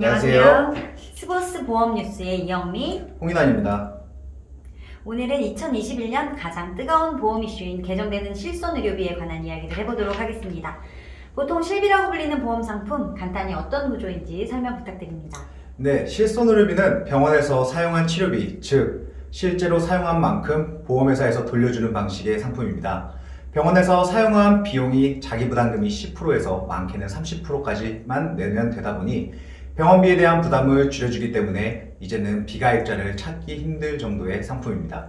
안녕하세요. 스보스 보험 뉴스의 이영미, 홍인환입니다. 오늘은 2021년 가장 뜨거운 보험 이슈인 개정되는 실손의료비에 관한 이야기를 해보도록 하겠습니다. 보통 실비라고 불리는 보험 상품, 간단히 어떤 구조인지 설명 부탁드립니다. 네, 실손의료비는 병원에서 사용한 치료비, 즉 실제로 사용한 만큼 보험회사에서 돌려주는 방식의 상품입니다. 병원에서 사용한 비용이 자기부담금이 10%에서 많게는 30%까지만 내면 되다 보니 병원비에 대한 부담을 줄여주기 때문에 이제는 비가입자를 찾기 힘들 정도의 상품입니다.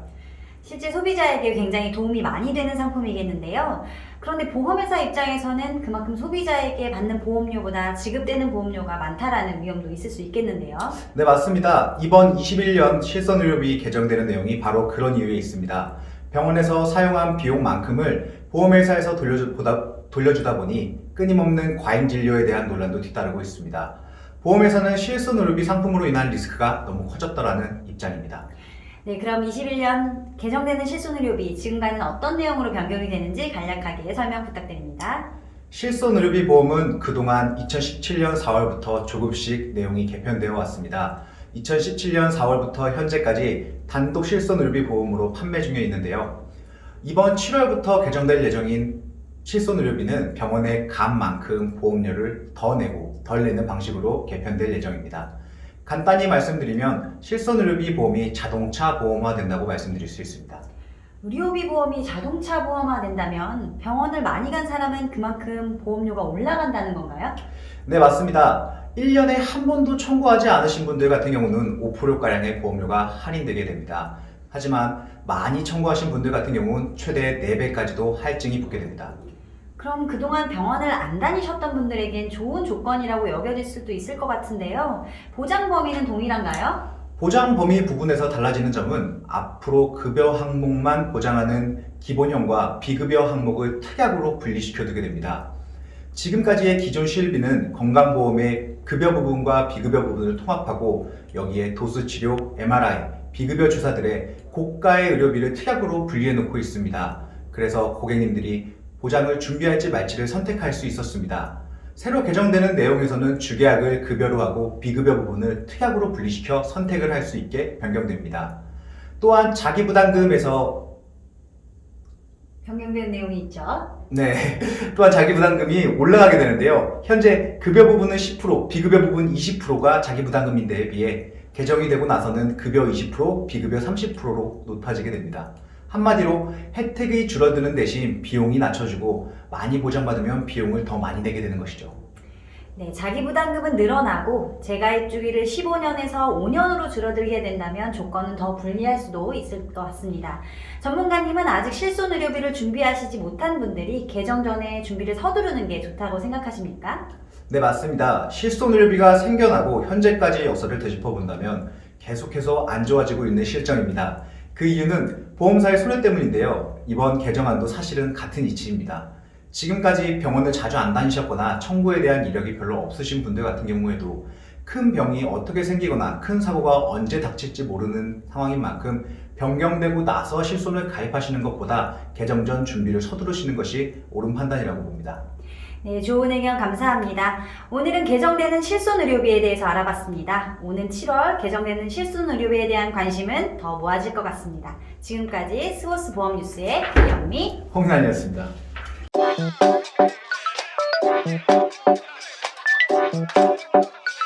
실제 소비자에게 굉장히 도움이 많이 되는 상품이겠는데요. 그런데 보험회사 입장에서는 그만큼 소비자에게 받는 보험료보다 지급되는 보험료가 많다라는 위험도 있을 수 있겠는데요. 네, 맞습니다. 이번 21년 실손의료비 개정되는 내용이 바로 그런 이유에 있습니다. 병원에서 사용한 비용만큼을 보험회사에서 돌려주다 보니 끊임없는 과잉 진료에 대한 논란도 뒤따르고 있습니다. 보험회사는 실손의료비 상품으로 인한 리스크가 너무 커졌다라는 입장입니다. 네, 그럼 21년 개정되는 실손의료비, 지금과는 어떤 내용으로 변경이 되는지 간략하게 설명 부탁드립니다. 실손의료비 보험은 그동안 2017년 4월부터 조금씩 내용이 개편되어 왔습니다. 2017년 4월부터 현재까지 단독 실손의료비 보험으로 판매 중에 있는데요. 이번 7월부터 개정될 예정인 실손의료비는 병원에 간 만큼 보험료를 더 내고 덜 내는 방식으로 개편될 예정입니다. 간단히 말씀드리면 실손의료비 보험이 자동차 보험화 된다고 말씀드릴 수 있습니다. 의료비 보험이 자동차 보험화 된다면 병원을 많이 간 사람은 그만큼 보험료가 올라간다는 건가요? 네, 맞습니다. 1년에 한 번도 청구하지 않으신 분들 같은 경우는 5%가량의 보험료가 할인되게 됩니다. 하지만 많이 청구하신 분들 같은 경우는 최대 4배까지도 할증이 붙게 됩니다. 그럼 그동안 병원을 안 다니셨던 분들에겐 좋은 조건이라고 여겨질 수도 있을 것 같은데요. 보장 범위는 동일한가요? 보장 범위 부분에서 달라지는 점은 앞으로 급여 항목만 보장하는 기본형과 비급여 항목을 특약으로 분리시켜두게 됩니다. 지금까지의 기존 실비는 건강보험의 급여 부분과 비급여 부분을 통합하고 여기에 도수치료, MRI, 비급여 주사들의 고가의 의료비를 특약으로 분리해 놓고 있습니다. 그래서 고객님들이 보장을 준비할지 말지를 선택할 수 있었습니다. 새로 개정되는 내용에서는 주계약을 급여로 하고 비급여 부분을 특약으로 분리시켜 선택을 할 수 있게 변경됩니다. 또한 자기부담금에서 변경된 내용이 있죠. 네, 또한 자기부담금이 올라가게 되는데요. 현재 급여 부분은 10%, 비급여 부분 20%가 자기부담금인데에 비해 개정이 되고 나서는 급여 20%, 비급여 30%로 높아지게 됩니다. 한마디로 혜택이 줄어드는 대신 비용이 낮춰지고 많이 보장받으면 비용을 더 많이 내게 되는 것이죠. 네, 자기부담금은 늘어나고 재가입 주기를 15년에서 5년으로 줄어들게 된다면 조건은 더 불리할 수도 있을 것 같습니다. 전문가님은 아직 실손의료비를 준비하시지 못한 분들이 개정 전에 준비를 서두르는 게 좋다고 생각하십니까? 네, 맞습니다. 실손의료비가 생겨나고 현재까지의 역사를 되짚어 본다면 계속해서 안 좋아지고 있는 실정입니다. 그 이유는 보험사의 손해 때문인데요. 이번 개정안도 사실은 같은 이치입니다. 지금까지 병원을 자주 안 다니셨거나 청구에 대한 이력이 별로 없으신 분들 같은 경우에도 큰 병이 어떻게 생기거나 큰 사고가 언제 닥칠지 모르는 상황인 만큼 변경되고 나서 실손을 가입하시는 것보다 개정 전 준비를 서두르시는 것이 옳은 판단이라고 봅니다. 네, 좋은 의견 감사합니다. 오늘은 개정되는 실손의료비에 대해서 알아봤습니다. 오는 7월 개정되는 실손의료비에 대한 관심은 더 모아질 것 같습니다. 지금까지 스보스 보험 뉴스의 이영미, 홍인환이었습니다.